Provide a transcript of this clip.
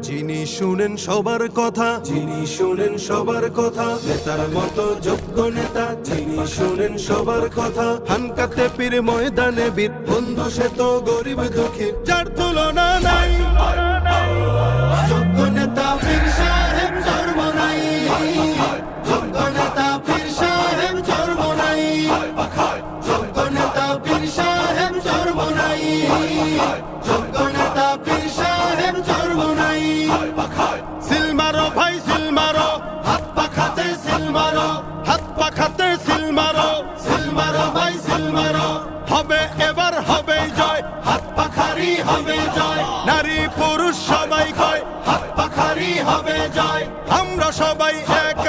যিনি শুনেন সবার কথা, যিনি শুনেন সবার কথা, নেতার মতো যোগ্য নেতা, যিনি শুনেন সবার কথা। হানকাতে পীর ময়দানে বীর, বন্ধু সে তো গরিব দুঃখী, যার তুলনা নাই। যোগ্য নেতা পীর সাহেব চরমোনাই, যোগ্য নেতা পীর সাহেব চরমোনাই, যোগ্য নেতা পীর সাহেব চরমোনাই, যোগ্য নেতা পীর সাহেব চরমোনাই। সিল মারো ভাই সিল মারো, হাত পাখাতে সিল মারো, হাত পাখাতে সিল মারো, সিল মারো ভাই সিল মারো। হবে এবার হবে জয়, হাত পাখারি হবে জয়। নারী পুরুষ সবাই কয়, হাত পাখারি হবে জয়। আমরা সবাই এক